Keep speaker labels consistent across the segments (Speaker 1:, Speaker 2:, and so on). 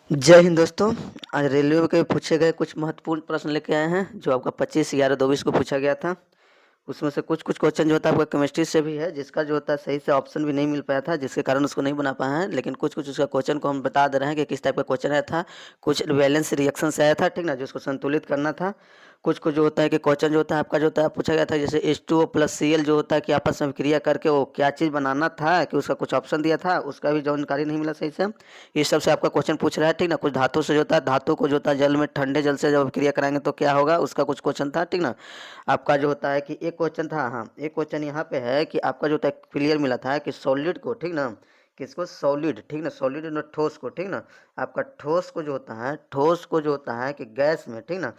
Speaker 1: जय हिंद दोस्तों। आज रेलवे के पूछे गए कुछ महत्वपूर्ण प्रश्न लेके आए हैं जो आपका 25/11/24 को पूछा गया था। उसमें से कुछ कुछ क्वेश्चन जो होता है आपका केमिस्ट्री से भी है, जिसका जो होता है सही से ऑप्शन भी नहीं मिल पाया था, जिसके कारण उसको नहीं बना पाए हैं। लेकिन कुछ कुछ उसका क्वेश्चन को हम बता दे रहे हैं कि किस टाइप का क्वेश्चन आया था। कुछ बैलेंस रिएक्शन से आया था, ठीक ना, जिसको संतुलित करना था। कुछ कुछ जो होता है कि क्वेश्चन जो होता है आपका जो होता है पूछा गया था, जैसे H2O+Cl जो होता है कि आपस में क्रिया करके वो क्या चीज़ बनाना था, कि उसका कुछ ऑप्शन दिया था, उसका भी जानकारी नहीं मिला सही से। इस सब से आपका क्वेश्चन पूछ रहा है, ठीक ना। कुछ धातु से जो होता है, धातु को जो होता है जल में ठंडे जल से जब क्रिया कराएंगे तो क्या होगा, उसका कुछ क्वेश्चन था, ठीक ना। आपका जो होता है कि एक क्वेश्चन था, हाँ एक क्वेश्चन यहाँ पे है कि आपका जो होता है क्लियर मिला था कि सॉलिड को, ठीक ना, किसको, सॉलिड, ठीक ना, सॉलिड ना ठोस को, ठीक ना। आपका ठोस को जो होता है, ठोस को जो होता है कि गैस में, ठीक ना,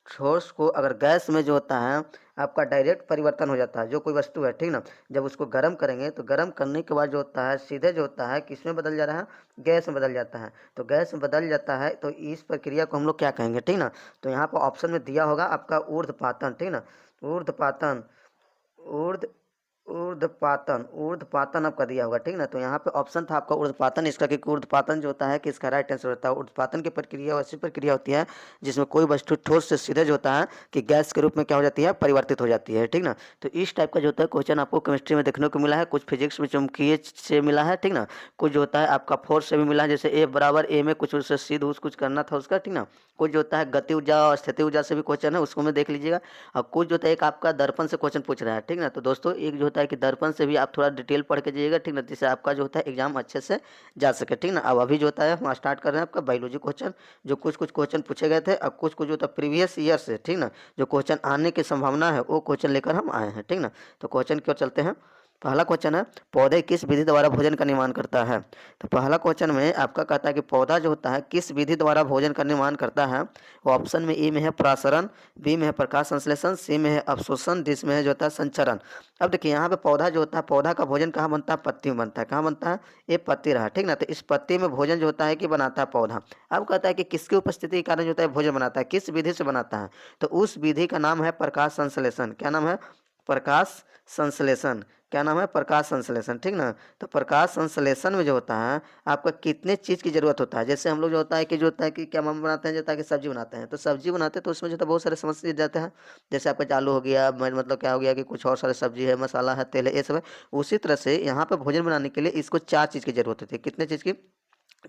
Speaker 1: ठोस को अगर गैस में जो होता है आपका डायरेक्ट परिवर्तन हो जाता है, जो कोई वस्तु है, ठीक ना, जब उसको गर्म करेंगे तो गर्म करने के बाद जो होता है सीधे जो होता है किस में बदल जा रहा है, गैस में बदल जाता है। तो गैस में बदल जाता है तो इस प्रक्रिया को हम लोग क्या कहेंगे, ठीक ना। तो यहाँ पर ऑप्शन में दिया होगा आपका ऊर्ध्वपातन, ठीक ना, ऊर्ध्वपातन, ऊर्ध्व ऊर्ध्वपातन, ऊर्ध्वपातन आपका दिया होगा, ठीक ना। तो यहाँ पे ऑप्शन था आपका ऊर्ध्वपातन इसका, क्योंकि ऊर्ध्वपातन जो होता है कि इसका राइट आंसर होता है। ऊर्ध्वपातन की प्रक्रिया ऐसी प्रक्रिया होती है जिसमें कोई वस्तु ठोस से सीधे जो होता है कि गैस के रूप में क्या हो जाती है, परिवर्तित हो जाती है, ठीक ना। तो इस टाइप का जो होता है क्वेश्चन आपको केमिस्ट्री में देखने को मिला है। कुछ फिजिक्स में चुंबकीय से मिला है, ठीक ना। कुछ जो होता है आपका फोर्स से भी मिला है, जैसे ए बराबर ए में कुछ उससे सीध कुछ करना था उसका, ठीक ना। कुछ जो होता है गति ऊर्जा और स्थिति ऊर्जा से भी क्वेश्चन है, उसको में देख लीजिएगा। और कुछ जो होता है एक आपका दर्पण से क्वेश्चन पूछ रहा है, ठीक ना। तो दोस्तों एक जो होता है कि दर्पण से भी आप थोड़ा डिटेल पढ़ के जाइएगा, ठीक ना, जिससे आपका जो होता है एग्जाम अच्छे से जा सके, ठीक ना। अब अभी जो होता है हम स्टार्ट कर रहे हैं आपका बायोलॉजी क्वेश्चन, जो कुछ कुछ क्वेश्चन पूछे गए थे। अब कुछ कुछ जो होता है प्रीवियस ईयर से, ठीक ना, जो क्वेश्चन आने की संभावना है वो क्वेश्चन लेकर हम आए हैं, ठीक ना। तो क्वेश्चन की ओर चलते हैं। पहला क्वेश्चन है, पौधे किस विधि द्वारा भोजन का निर्माण करता है। तो पहला क्वेश्चन में आपका कहता है कि पौधा जो होता है किस विधि द्वारा भोजन का निर्माण करता है। वो ऑप्शन में ए में है प्रासरण, बी में है प्रकाश संश्लेषण, सी में है अवशोषण, डी में है जो होता है संचरण। अब देखिए यहाँ पे पौधा जो होता है, पौधा का भोजन कहाँ बनता है, पत्ती में बनता है। कहाँ बनता है, ये पत्ती रहा, ठीक ना। तो इस पत्ती में भोजन जो होता है कि बनाता है पौधा। अब कहता है कि किसकी उपस्थिति के कारण जो होता है भोजन बनाता है, किस विधि से बनाता है। तो उस विधि का नाम है प्रकाश संश्लेषण। क्या नाम है, प्रकाश संश्लेषण। क्या नाम है, प्रकाश संश्लेषण, ठीक ना। तो प्रकाश संश्लेषण में जो होता है आपका कितने चीज़ की जरूरत होता है। जैसे हम लोग जो होता है कि जो होता है कि क्या हम बनाते हैं, जो होता है कि सब्जी बनाते हैं, तो सब्जी बनाते हैं तो उसमें जो होता है बहुत सारे समस्या जाते हैं। जैसे आपका आलू हो गया, मतलब क्या हो गया कि कुछ और सारे सब्जी है, मसाला है, तेल है, ये सब है। उसी तरह से यहाँ पर भोजन बनाने के लिए इसको 4 चीज़ की जरूरत होती है। कितने चीज़ की,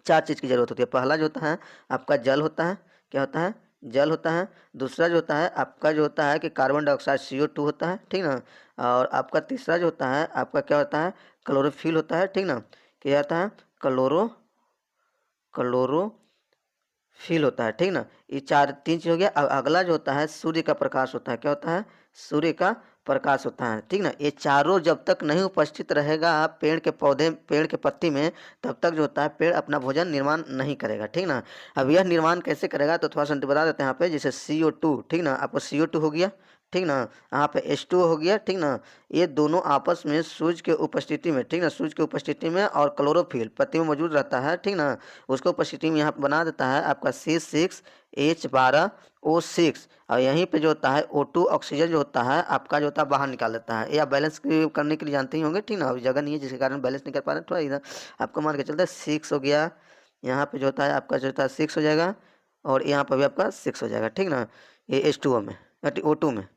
Speaker 1: 4 चीज़ की जरूरत होती है। पहला जो होता है आपका जल होता है, क्या होता है, जल होता है। दूसरा जो होता है आपका जो होता है कि कार्बन डाइऑक्साइड CO2 होता है, ठीक ना। और आपका तीसरा जो होता है आपका क्या होता है, क्लोरोफिल होता है, ठीक ना। क्या होता है, क्लोरो क्लोरो फील होता है, ठीक ना। ये चार तीन चीज हो गया। अब अगला जो होता है सूर्य का प्रकाश होता है। क्या होता है, सूर्य का प्रकाश होता है, ठीक ना। ये चारों जब तक नहीं उपस्थित रहेगा पेड़ के पौधे, पेड़ के पत्ती में, तब तक जो होता है पेड़ अपना भोजन निर्माण नहीं करेगा, ठीक ना। अब यह निर्माण कैसे करेगा, तो थोड़ा सा बता देते हैं यहाँ पे। जैसे CO2, ठीक ना, आपको CO2 हो गया, ठीक ना। यहाँ पे H2O हो गया, ठीक ना। ये दोनों आपस में सूर्य के उपस्थिति में, ठीक ना, सूर्य की उपस्थिति में, और क्लोरोफिल पत्ती में मौजूद रहता है, ठीक ना। उसको उपस्थिति में यहाँ पे बना देता है आपका C6H12O6। और यहीं पे जो होता है O2 ऑक्सीजन जो होता है आपका जो होता है बाहर निकाल देता है। या बैलेंस करने के लिए जानते ही होंगे, ठीक ना। अभी जगह नहीं है जिसके कारण बैलेंस नहीं कर पा रहे, थोड़ा इधर आपको मान के चलता है 6 हो गया। यहाँ पे जो होता है आपका जो होता है 6 हो जाएगा, और यहाँ पर भी आपका 6 हो जाएगा, ठीक ना। ये H2O में, O2 में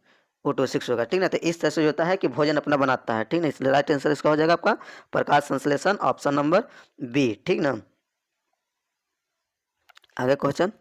Speaker 1: O2 6 होगा, ठीक ना। तो इस तरह से जो होता है कि भोजन अपना बनाता है, ठीक ना। इसलिए राइट आंसर इसका हो जाएगा आपका प्रकाश संश्लेषण, ऑप्शन नंबर बी, ठीक ना। आगे क्वेश्चन,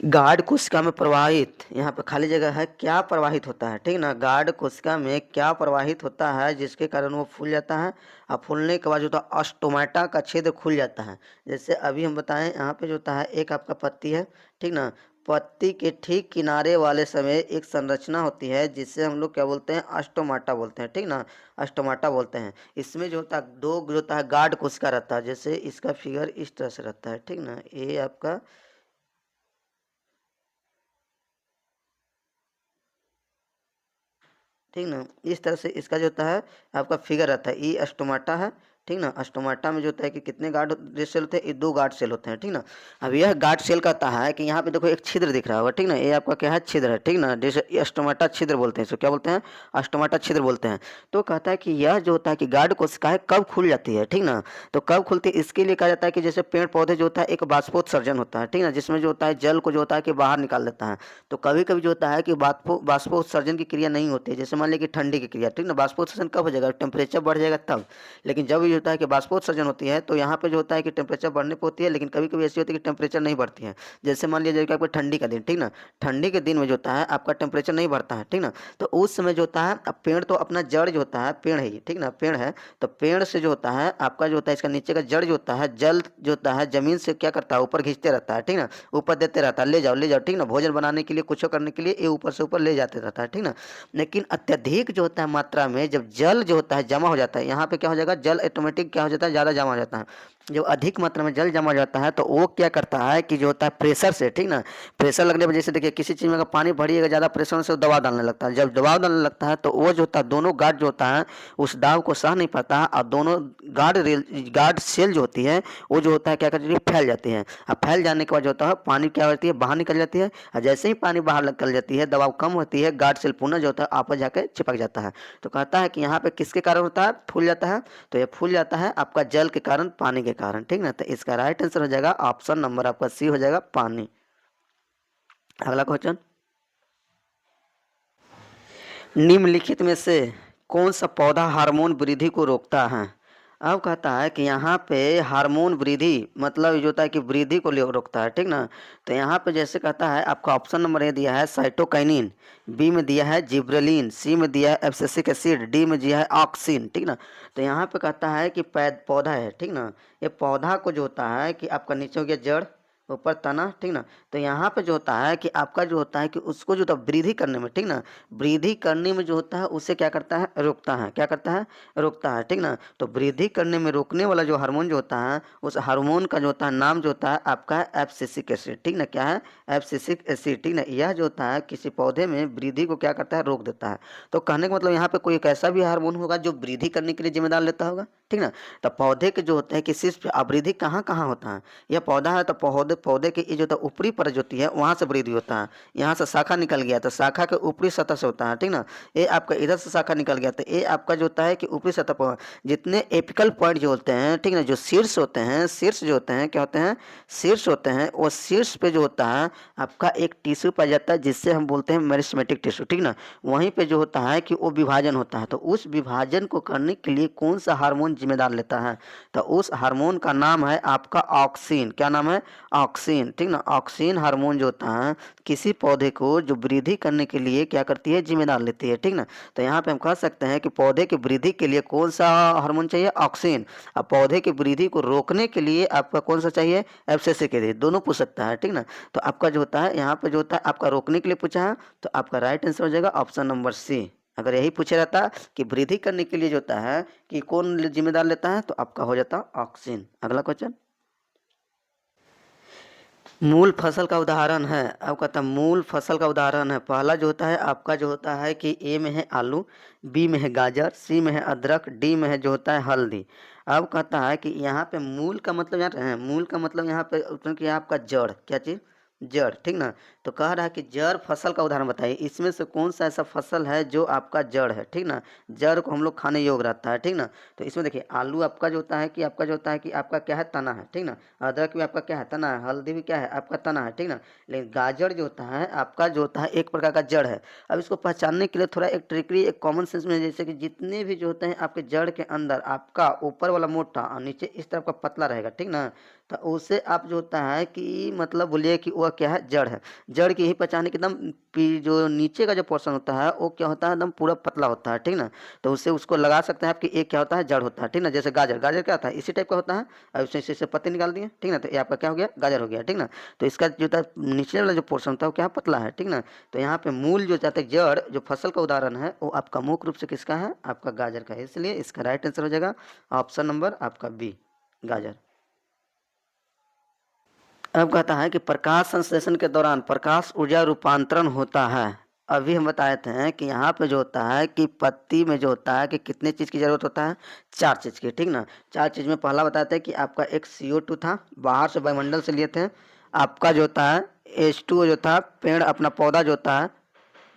Speaker 1: गार्ड कोशिका में प्रवाहित, यहाँ पे खाली जगह है, क्या प्रवाहित होता है, ठीक ना। गार्ड कोशिका में क्या प्रवाहित होता है जिसके कारण वो फूल जाता है। और फूलने के बाद जो होता है अस्टोमेटा का छेद खुल जाता है। जैसे अभी हम बताएं, यहाँ पे जो होता है एक आपका पत्ती है, ठीक ना। पत्ती के ठीक किनारे वाले समय एक संरचना होती है जिससे हम लोग क्या बोलते हैं, अस्टोमाटा बोलते हैं, ठीक ना। अस्टोमाटा बोलते हैं। इसमें जो होता है दो जो होता है गार्ड कोशिका रहता है। जैसे इसका फिगर इस तरह से रहता है, ठीक ना। ये आपका, ठीक ना, इस तरह से इसका जो होता है आपका फिगर रहता है। ई स्टोमाटा है, ठीक ना। स्टोमाटा में जो होता है कि कितने गार्ड सेल होते हैं, ये 2 गार्ड सेल होते हैं, ठीक ना। अब यह गार्ड सेल कहता है कि यहाँ पे देखो एक छिद्र दिख रहा होगा, ठीक ना, ये आपका क्या है, छिद्र है, ठीक ना। जैसे ये स्टोमाटा छिद्र बोलते हैं, इसको क्या बोलते हैं, स्टोमाटा छिद्र बोलते हैं। तो कहता है कि यह जो होता है कि गार्ड कोशिका है कब खुल जाती है, ठीक ना। तो कब खुलती है, इसके लिए कहा जाता है कि जैसे पेड़ पौधे जो होता है एक बाष्पोत्सर्जन होता है, ठीक ना, जिसमें जो होता है जल को जो होता है कि बाहर निकाल देता है। तो कभी कभी जो होता है कि बाष्पोत्सर्जन की क्रिया नहीं होती है, जैसे मान लीजिए कि ठंडी की क्रिया, ठीक ना, बाष्पोत्सर्जन कब हो जाएगा, टेम्परेचर बढ़ जाएगा तब। लेकिन जब ये होता है कि बाष्पोत्सर्जन होती है तो यहाँ पे जो होता है कि टेम्परेचर बढ़ने पे होती है, लेकिन कभी कभी ऐसी होती है कि टेम्परेचर नहीं बढ़ती है। जैसे मान लीजिए कि आपको ठंडी का दिन, ठीक ना, ठंडी के दिन में जो होता है आपका टेम्परेचर नहीं बढ़ता है, ठीक ना। तो उस समय जो होता है, अब पेड़ तो अपना जड़ जो होता है, पेड़ है ये, ठीक ना, पेड़ है, तो पेड़ से जो होता है आपका जो होता है इसका नीचे का जड़ जो होता है, जल जो होता है जमीन से क्या करता है, ऊपर खींचते रहता है, ठीक ना, ऊपर देते रहता है, ले जाओ ले जाओ, ठीक ना, भोजन बनाने के लिए, कुछ करने के लिए ये ऊपर से ऊपर ले जाते रहता है, ठीक ना। लेकिन अत्यधिक जो होता है मात्रा में जब जल जो होता है जमा हो जाता है, यहाँ पे क्या हो जाएगा, जल ऑटोमेटिक क्या हो जाता है, ज़्यादा जमा हो जाता है। जब अधिक मात्रा में जल जमा हो जाता है तो वो क्या करता है कि जो होता है प्रेशर से, ठीक ना, प्रेशर लगने पर, जैसे देखिए किसी चीज़ में अगर पानी भरिएगा ज़्यादा प्रेशर से दबाव डालने लगता है, जब दबाव डालने लगता है तो वो जो होता है दोनों गार्ड जो होता है उस दाब को सह नहीं पाता है, और दोनों गार्ड सेल जो होती है वो जो होता है क्या करती है, फैल जाती है। अब फैल जाने के बाद जो होता है पानी क्या होती है, बाहर निकल जाती है, और जैसे ही पानी बाहर निकल जाती है दबाव कम होती है, गार्ड सेल पुनः जो होता है आपस जाकर चिपक जाता है। तो कहता है कि यहाँ पे किसके कारण होता है, फूल जाता है, तो ये फूल जाता है आपका जल के कारण, पानी के कारण, ठीक ना। तो इसका राइट आंसर हो जाएगा ऑप्शन नंबर आपका सी हो जाएगा, पानी। अगला क्वेश्चन, निम्नलिखित में से कौन सा पौधा हार्मोन वृद्धि को रोकता है। अब कहता है कि यहाँ पे हार्मोन वृद्धि मतलब जो होता है कि वृद्धि को रोकता है, ठीक ना। तो यहाँ पे जैसे कहता है आपका ऑप्शन नंबर ए दिया है साइटोकाइनिन, बी में दिया है जिब्रेलिन, सी में दिया है एब्सिसिक एसिड, डी में दिया है ऑक्सिन, ठीक ना। तो यहाँ पे कहता है कि पौधा है, ठीक ना, ये पौधा को जो होता है कि आपका नीचे हो गया जड़, ऊपर तना, ठीक ना। तो यहाँ पे जो होता है कि आपका जो होता है कि उसको जो होता है वृद्धि करने में, ठीक ना, वृद्धि करने में जो होता है उसे क्या करता है, रोकता है, क्या करता है, रोकता है, ठीक ना। तो वृद्धि करने में रोकने वाला जो हार्मोन जो होता है उस हार्मोन का जो होता है नाम जो होता है आपका एब्सिसिक एसिड, ठीक ना, क्या है, एब्सिसिक एसिड, ठीक ना। यह जो होता है किसी पौधे में वृद्धि को क्या करता है, रोक देता है। तो कहने का मतलब यहाँ पे कोई एक ऐसा भी हार्मोन होगा जो वृद्धि करने के लिए जिम्मेदार लेता होगा, ठीक ना। तो पौधे के जो होते हैं कि सिर्फ वृद्धि कहाँ कहाँ होता है, यह पौधा है तो पौधे पौधे की ये जो होता है ऊपरी परत जो होती है वहाँ से वृद्धि होता है। यहाँ से शाखा निकल गया तो शाखा के ऊपरी सतह से होता है, ठीक ना। ये आपका इधर से शाखा निकल गया तो ये आपका जो होता है कि ऊपरी सतह पर जितने एपिकल पॉइंट जो होते हैं, ठीक ना, जो शीर्ष होते हैं, शीर्ष जो होते हैं क्या होते हैं, शीर्ष होते हैं, वो शीर्ष पे जो होता है आपका एक टिश्यू पाया जाता है जिससे हम बोलते हैं मेरिस्टेमेटिक टिश्यू, ठीक ना। वहीं पे जो होता है कि वो विभाजन होता है, तो उस विभाजन को करने के लिए कौन सा हार्मोन जिम्मेदार लेता है, तो उस हार्मोन का नाम है आपका ऑक्सिन। क्या नाम है, ऑक्सिन, ठीक ना। ऑक्सिन हार्मोन जो होता है किसी पौधे को जो वृद्धि करने के लिए क्या करती है, जिम्मेदार लेती है, ठीक ना। तो यहाँ पे हम कह सकते हैं कि पौधे की वृद्धि के लिए कौन सा हार्मोन चाहिए, ऑक्सिन। अब पौधे की वृद्धि को रोकने के लिए आपका कौन सा चाहिए, एब्सिसिक एसिड, दोनों पूछ सकता है, ठीक ना। तो आपका जो होता है यहाँ पे जो होता है आपका रोकने के लिए पूछा है, तो आपका राइट आंसर हो जाएगा ऑप्शन नंबर सी। अगर यही पूछा रहता कि वृद्धि करने के लिए जो होता है कि कौन जिम्मेदार लेता है, तो आपका हो जाता ऑक्सिन। अगला क्वेश्चन, मूल फसल का उदाहरण है। अब कहता मूल फसल का उदाहरण है, पहला जो होता है आपका जो होता है कि ए में है आलू, बी में है गाजर, सी में है अदरक, डी में है जो होता है हल्दी। अब कहता है कि यहाँ पे मूल का मतलब यार है, मूल का मतलब यहाँ पे क्योंकि आपका जड़, क्या चीज़, जड़, ठीक ना। तो कह रहा है कि जड़ फसल का उदाहरण बताइए, इसमें से कौन सा ऐसा फसल है जो आपका जड़ है, ठीक ना, जड़ को हम लोग खाने योग्य रहता है, ठीक ना। तो इसमें देखिए आलू आपका जो होता है कि आपका जो होता है कि आपका क्या है, तना है, ठीक ना। अदरक भी आपका क्या है, तना है, हल्दी भी क्या है, आपका तना है, ठीक ना। लेकिन गाजर जो होता है आपका जो होता है एक प्रकार का जड़ है। अब इसको पहचानने के लिए थोड़ा एक ट्रिकरी, एक कॉमन सेंस में, जैसे कि जितने भी जो होते हैं आपके जड़ के अंदर आपका ऊपर वाला मोटा और नीचे इस तरफ का पतला रहेगा, ठीक ना। तो उसे आप जो होता है कि मतलब बोलिए कि वह क्या है, जड़ है। जड़ की यही पहचान है कि एकदम जो नीचे का जो पोर्शन होता है वो क्या होता है, एकदम पूरा पतला होता है, ठीक ना। तो उससे उसको लगा सकते हैं आपकी एक क्या होता है, जड़ होता है, ठीक ना। जैसे गाजर, गाजर क्या होता है, इसी टाइप का होता है। अब इससे पत्ते निकाल दिए, ठीक ना, तो ये आपका क्या हो गया, गाजर हो गया, ठीक ना। तो इसका जो होता है नीचे वाला जो पोर्शन होता है वो क्या पतला है, ठीक ना। तो यहाँ पे मूल जो जाता है जड़ जो फसल का उदाहरण है वो आपका मुख्य रूप से किसका है, आपका गाजर का है। इसलिए इसका राइट आंसर हो जाएगा ऑप्शन नंबर आपका बी, गाजर। अब कहता है कि प्रकाश संश्लेषण के दौरान प्रकाश ऊर्जा रूपांतरण होता है। अभी हम बताए थे कि यहाँ पे जो होता है कि पत्ती में जो होता है कि कितने चीज़ की ज़रूरत होता है, 4 चीज़ की, ठीक ना। 4 चीज़ में पहला बताते हैं कि आपका एक CO2 था, बाहर से वायुमंडल से लिए थे। आपका जो होता है H2O जो था, पेड़ अपना पौधा जो होता है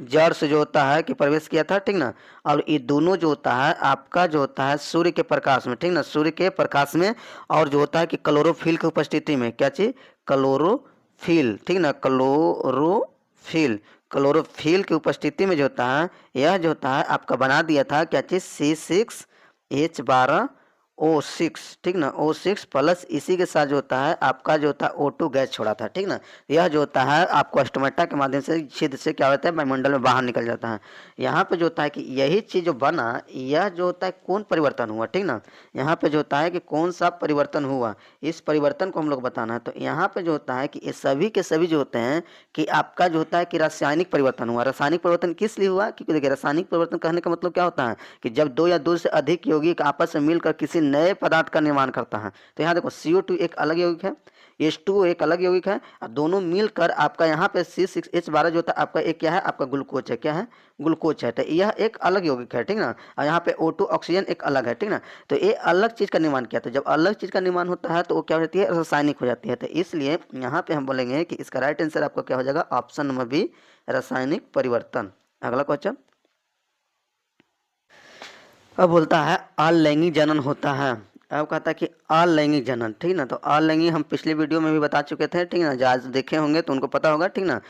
Speaker 1: जड़ से जो होता है कि प्रवेश किया था, ठीक ना। और ये दोनों जो होता है आपका जो होता है सूर्य के प्रकाश में, ठीक ना, सूर्य के प्रकाश में। और जो होता है कि क्लोरोफिल की उपस्थिति में, क्या चीज़, क्लोरोफिल, ठीक ना, क्लोरोफिल, क्लोरोफिल की उपस्थिति में जो होता है यह जो होता है आपका बना दिया था क्या चीज़, C6H12O6, ठीक ना, O6 प्लस इसी के साथ जो होता है आपका जो होता है O2 गैस छोड़ा था, ठीक ना। यह जो होता है आपको स्टोमेटा के माध्यम से छिद्र से क्या होता है वायुमंडल में बाहर निकल जाता है। यहाँ पे जो होता है कि यही चीज़ जो बना, यह जो होता है कौन परिवर्तन हुआ, ठीक ना। यहाँ पे जो होता है कि कौन सा परिवर्तन हुआ, इस परिवर्तन को हम लोग बताना है। तो यहाँ पे जो होता है कि ये सभी के सभी जो होते हैं कि आपका जो होता है कि रासायनिक परिवर्तन हुआ। रासायनिक परिवर्तन किस लिए हुआ, क्योंकि देखिए रासायनिक परिवर्तन कहने का मतलब क्या होता है कि जब दो या दो से अधिक यौगिक आपस में मिलकर किसी नए पदार्थ का निर्माण करता है। तो यहाँ देखो CO2 एक अलग यौगिक है, H2O एक अलग यौगिक है, और दोनों मिलकर आपका यहाँ पे C6H12 जो होता है आपका एक क्या है, आपका ग्लूकोज है, क्या है, ग्लूकोज है। तो यह एक अलग यौगिक है, ठीक ना। और यहाँ पे O2 ऑक्सीजन एक अलग है, ठीक ना। तो ये अलग चीज़ का निर्माण किया। तो जब अलग चीज़ का निर्माण होता है तो वो क्या हो जाती है, रासायनिक हो जाती है। तो इसलिए यहाँ पे हम बोलेंगे कि इसका राइट आंसर आपका क्या हो जाएगा, ऑप्शन नंबर बी, रासायनिक परिवर्तन। अगला क्वेश्चन, अब बोलता है अलैंगिक जनन होता है। अब कहता है कि अलैंगिक जनन, ठीक ना। तो अलैंगिक हम पिछले वीडियो में भी बता चुके थे, ठीक ना, जो आज देखे होंगे तो उनको पता होगा, ठीक ना।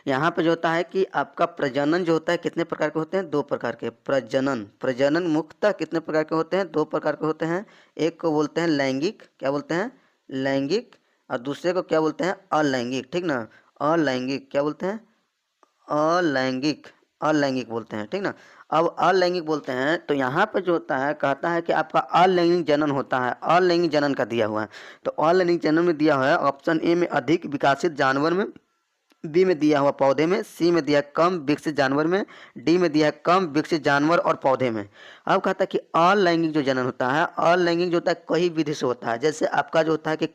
Speaker 1: यहाँ पे जो होता है कि आपका प्रजनन जो होता है कितने प्रकार के होते हैं, 2 प्रकार के। प्रजनन, प्रजनन मुख्यतः कितने प्रकार के होते हैं, 2 प्रकार के होते हैं। एक को बोलते हैं लैंगिक, क्या बोलते हैं, लैंगिक, और दूसरे को क्या बोलते हैं, अलैंगिक, ठीक ना। अलैंगिक क्या बोलते हैं, अलैंगिक, अलैंगिक बोलते हैं, ठीक ना। अब अलैंगिक बोलते हैं तो यहाँ पे जो होता है कहता है कि आपका अलैंगिक जनन होता है, अलैंगिक जनन का दिया हुआ है। तो अलैंगिक जनन में दिया हुआ है ऑप्शन ए में अधिक विकसित जानवर में, बी में दिया हुआ पौधे में, सी में दिया है कम विकसित जानवर में, डी में दिया है कम विकसित जानवर और पौधे में। अब कहता है कि अलैंगिक जो जनन होता है, अलैंगिक जो होता है कई विधि से होता है। जैसे आपका जो होता है कि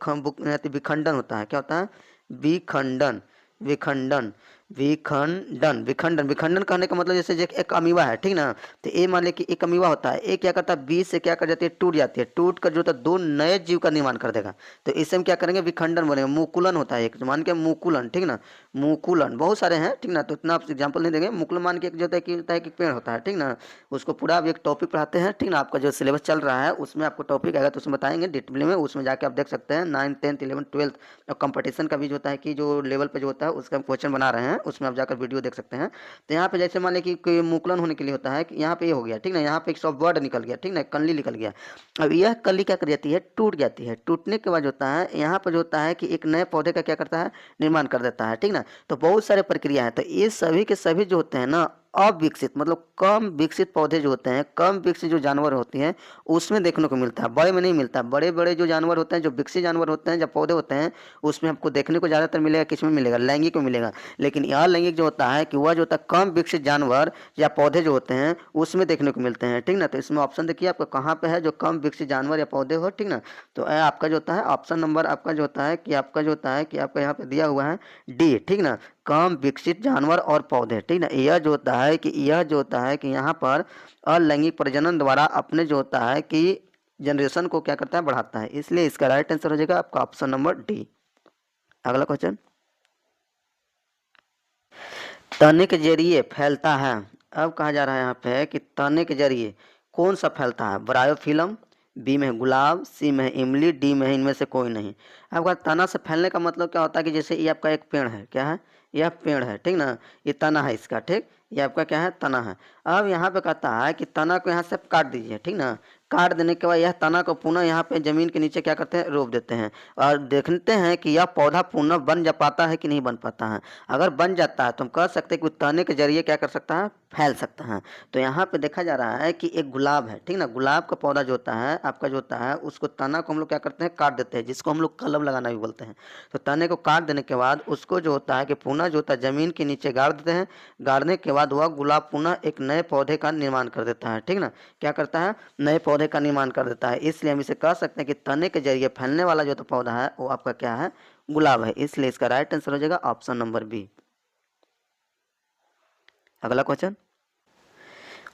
Speaker 1: विखंडन होता है, क्या होता है, विखंडन, विखंडन, विखंडन, विखंडन, विखंडन कहने का मतलब जैसे एक अमीबा है, ठीक ना। तो ये मान लिया कि एक अमीबा होता है, ये क्या करता है बीज से क्या कर जाती है, टूट जाती है, टूट कर जो होता है 2 नए जीव का निर्माण कर देगा। तो इसे हम क्या करेंगे, विखंडन बनेगा। मुकुलन होता है एक, मान के मुकुलन, ठीक ना, मुकुलन बहुत सारे हैं, ठीक ना। तो इतना आप एग्जाम्पल नहीं देंगे। मुकुलन मान के एक जो होता है कि पेड़ होता है, ठीक ना। उसको पूरा अब एक टॉपिक पढ़ाते हैं, ठीक ना। आपका जो सिलेबस चल रहा है उसमें आपको टॉपिक आएगा तो उसमें बताएंगे डिटेल में, उसमें जाके आप देख सकते हैं। 9th 10th 11th 12th और कंपटीशन का भी जो होता है कि जो लेवल पे जो होता है उसका क्वेश्चन बना रहे हैं, उसमें आप जाकर वीडियो देख सकते हैं। तो यहाँ पे जैसे मान लें कि कोई मुकुलन होने के लिए होता है कि यहाँ पे ये हो गया, ठीक ना, यहाँ पे एक सब वर्ड निकल गया, ठीक ना, कली निकल गया। अब यह कली क्या कर जाती है, टूट जाती है। टूटने के बाद जो होता है यहाँ पर जो होता है कि एक नए पौधे का क्या करता है, निर्माण कर देता है, ठीक ना। तो बहुत सारे प्रक्रिया है। तो ये सभी के सभी जो होते हैं ना अविकसित, मतलब कम विकसित पौधे जो होते हैं, कम विकसित जो जानवर होती हैं उसमें देखने को मिलता है, बड़े में नहीं मिलता। बड़े बड़े जो जानवर होते हैं, जो विकसित जानवर होते हैं, जब पौधे होते हैं उसमें आपको देखने को ज़्यादातर मिलेगा, किस में मिलेगा, लैंगिक में मिलेगा। लेकिन यह लैंगिक जो होता है कि वह जो होता है कम विकसित जानवर या पौधे जो होते हैं उसमें देखने को मिलते हैं, ठीक ना। तो इसमें ऑप्शन देखिए आपका कहाँ पे है, जो कम विकसित जानवर या पौधे हो, ठीक ना। तो आपका जो होता है ऑप्शन नंबर आपका जो होता है कि आपका जो होता है कि आपका यहाँ पे दिया हुआ है डी, ठीक ना, कम विकसित जानवर और पौधे, ठीक ना। यह जो होता है कि यह जो होता है कि यहाँ पर अलैंगिक प्रजनन द्वारा अपने जो होता है कि जनरेशन को क्या करता है, बढ़ाता है। इसलिए इसका राइट आंसर हो जाएगा आपका ऑप्शन नंबर डी। अगला क्वेश्चन, तने के जरिए फैलता है। अब कहा जा रहा है यहाँ पे कि तने के जरिए कौन सा फैलता है, ब्रायोफिलम, बी में है गुलाब, सी में है इमली, डी में है इनमें से कोई नहीं। आपका तना से फैलने का मतलब क्या होता है कि जैसे ये आपका एक पेड़ है, क्या है, यह पेड़ है, ठीक ना, ये तना है इसका, ठीक, ये आपका क्या है, तना है। अब यहाँ पे कहता है कि तना को यहाँ से काट दीजिए, ठीक ना। काट देने के बाद यह तना को पुनः यहाँ पे जमीन के नीचे क्या करते हैं, रोप देते हैं और देखते हैं कि यह पौधा पुनः बन जा पाता है कि नहीं बन पाता है। अगर बन जाता है तो हम कह सकते हैं कि तने के जरिए क्या कर सकता है, फैल सकता है। तो यहाँ पे देखा जा रहा है कि एक गुलाब है, ठीक ना, गुलाब का पौधा जो होता है आपका जो होता है उसको तना को हम लोग क्या करते हैं, काट देते हैं, जिसको हम लोग कलम लगाना भी बोलते हैं। तो तने को काट देने के बाद उसको जो होता है कि पुनः जो होता है जमीन के नीचे गाड़ देते हैं। गाड़ने के बाद वह गुलाब पुनः एक नए पौधे का निर्माण कर देता है, ठीक ना, क्या करता है, नए पौधे का निर्माण कर देता है। इसलिए हम इसे कह सकते हैं कि तने के जरिए फैलने वाला जो तो पौधा है वो आपका क्या है, गुलाब है। इसलिए इसका राइट आंसर हो जाएगा ऑप्शन नंबर बी। अगला क्वेश्चन,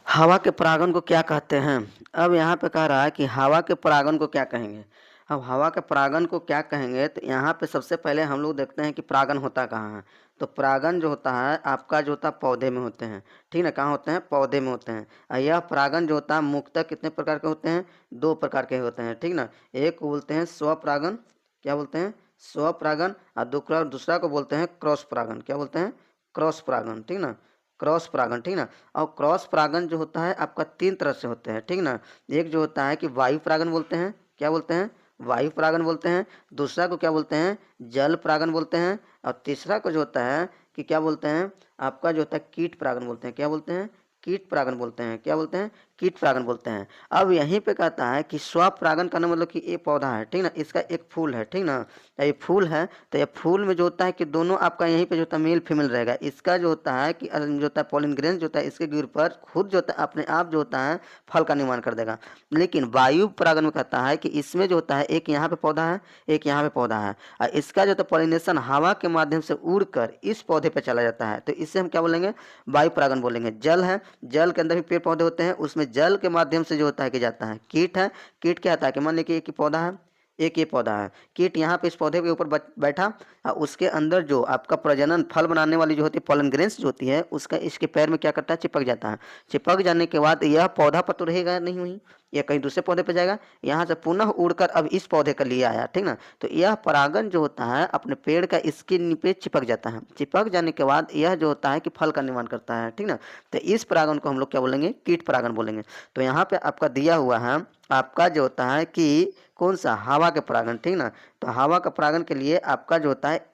Speaker 1: हवा के परागण को क्या कहते हैं। अब यहाँ पे कह रहा है कि हवा के परागण को क्या कहेंगे। अब हवा के परागण को क्या कहेंगे, तो यहाँ पे सबसे पहले हम लोग देखते हैं कि परागण होता कहाँ है। तो परागण जो होता है आपका जो होता है पौधे में होते हैं, ठीक ना, कहाँ होते हैं, पौधे में होते हैं। और यह परागण जो होता है मुख्यतः कितने प्रकार के होते हैं, 2 प्रकार के होते हैं, ठीक ना। एक को बोलते हैं स्वपरागण, क्या बोलते हैं, स्वपरागण, और दूसरा को बोलते हैं क्रॉस परागण, क्या बोलते हैं, क्रॉस परागण, ठीक ना, क्रॉस परागण, ठीक ना। और क्रॉस परागण जो होता है आपका 3 तरह से होते हैं, ठीक ना। एक जो होता है कि वायु परागण बोलते हैं, क्या बोलते हैं, वायु परागण बोलते हैं। दूसरा को क्या बोलते हैं, जल परागण बोलते हैं। और तीसरा को जो होता है कि क्या बोलते हैं, आपका जो होता है कीट परागण बोलते हैं, क्या बोलते हैं, कीट परागण बोलते हैं, क्या बोलते हैं, कीट परागण बोलते हैं। अब यहीं पे कहता है कि स्वपरागण करना मतलब कि ये पौधा है, ठीक ना, इसका एक फूल है, ठीक ना, ये फूल है। तो ये फूल में जो होता है कि दोनों आपका यहीं पे जो होता है मेल फीमेल रहेगा। इसका जो होता है कि जो होता है पॉलिन ग्रेन जो होता है इसके गिर पर खुद जो होता है अपने आप जो होता है फल का निर्माण कर देगा। लेकिन वायु परागण में कहता है कि इसमें जो होता है एक यहाँ पे पौधा है, एक यहाँ पे पौधा है, और इसका जो होता है पॉलिनेशन हवा के माध्यम से उड़कर इस पौधे पे चला जाता है। तो इससे हम क्या बोलेंगे, वायु परागण बोलेंगे। जल है, जल के अंदर भी पेड़ पौधे होते हैं, उसमें जल के माध्यम से जो होता है कि जाता है। कीट है, कीट क्या आता है कि मान लीजिए एक ही पौधा है, एक ये पौधा है, कीट यहाँ पे इस पौधे के ऊपर बैठा, और उसके अंदर जो आपका प्रजनन फल बनाने वाली जो होती है पॉलन ग्रेन्स जो होती है उसका इसके पैर में क्या करता है, चिपक जाता है। चिपक जाने के बाद यह पौधा पर तो रहेगा नहीं, वहीं यह कहीं दूसरे पौधे पर जाएगा, यहाँ से पुनः उड़कर अब इस पौधे के लिए आया, ठीक ना। तो यह परागण जो होता है अपने पेड़ का स्किन पे चिपक जाता है। चिपक जाने के बाद यह जो होता है कि फल का निर्माण करता है, ठीक ना। तो इस परागण को हम लोग क्या बोलेंगे, कीट परागण बोलेंगे। तो यहाँ पे आपका दिया हुआ है आपका जो होता है कि कौन सा, हवा के परागण, ठीक ना। तो हवा का परागण के लिए आपका जो होता है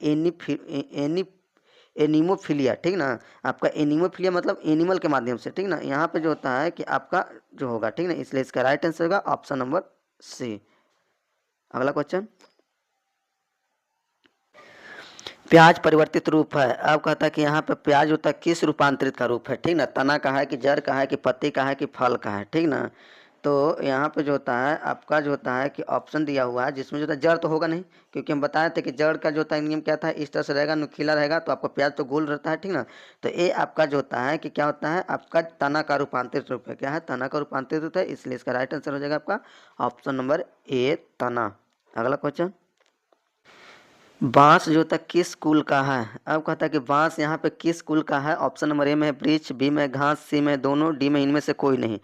Speaker 1: एनिमोफिलिया, ठीक ना, आपका एनिमोफिलिया मतलब एनिमल के माध्यम से, ठीक ना। यहाँ पे जो होता है कि आपका जो होगा, ठीक ना, इसलिए इसका राइट आंसर होगा ऑप्शन नंबर सी। अगला क्वेश्चन, प्याज परिवर्तित रूप है। अब कहता है कि यहाँ पे प्याज होता है किस रूपांतरित का रूप है, ठीक ना, तना का है कि जड़ का है कि पत्ती का है कि फल का है, ठीक ना। तो यहाँ पे जो होता है आपका जो होता है कि ऑप्शन दिया हुआ है जिसमें जो होता है जड़ तो होगा नहीं, क्योंकि हम बताए थे कि जड़ का जो होता है नियम क्या था, इस तरह से रहेगा, नुकीला रहेगा, तो आपका प्याज तो गोल रहता है, ठीक ना। तो ये आपका जो होता है कि क्या होता है, आपका तना का रूपांतरित रूप है, क्या है, तना का रूपांतरित रूप है, इसलिए इसका राइट आंसर हो जाएगा आपका ऑप्शन नंबर ए, तना। अगला क्वेश्चन, बांस जो होता है किस कुल का है। अब कहता है कि बांस यहाँ पे किस कुल का है। ऑप्शन नंबर ए में वृक्ष, बी में घास, सी में दोनों, डी में इनमें से कोई नहीं।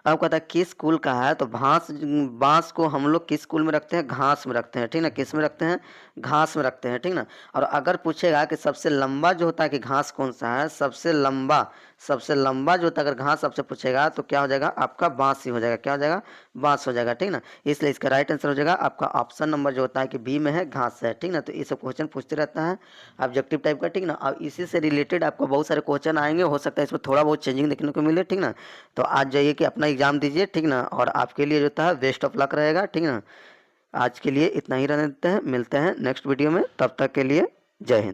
Speaker 1: अब कहता है किस कुल का है, तो बांस को हम लोग किस कुल में रखते हैं, घास में रखते हैं, ठीक ना, किस में रखते हैं, घास में रखते हैं, ठीक ना। और अगर पूछेगा कि सबसे लंबा जो होता है कि घास कौन सा है, सबसे लंबा जो होता है अगर घास सबसे पूछेगा तो क्या हो जाएगा, आपका बांस ही हो जाएगा, क्या हो जाएगा, बांस हो जाएगा, ठीक ना। इसलिए इसका राइट आंसर हो जाएगा आपका ऑप्शन नंबर जो होता है कि बी में है, घास है, ठीक ना। तो ये सब क्वेश्चन पूछते रहता है ऑब्जेक्टिव टाइप का, ठीक ना। अब इसी से रिलेटेड आपको बहुत सारे क्वेश्चन आएंगे, हो सकता है इसमें थोड़ा बहुत चेंजिंग देखने को मिले, ठीक ना। तो आज जाइए कि अपना एग्जाम दीजिए, ठीक ना, और आपके लिए जो था बेस्ट ऑफ लक रहेगा, ठीक ना। आज के लिए इतना ही रहने देते हैं, मिलते हैं नेक्स्ट वीडियो में, तब तक के लिए जय हिंद।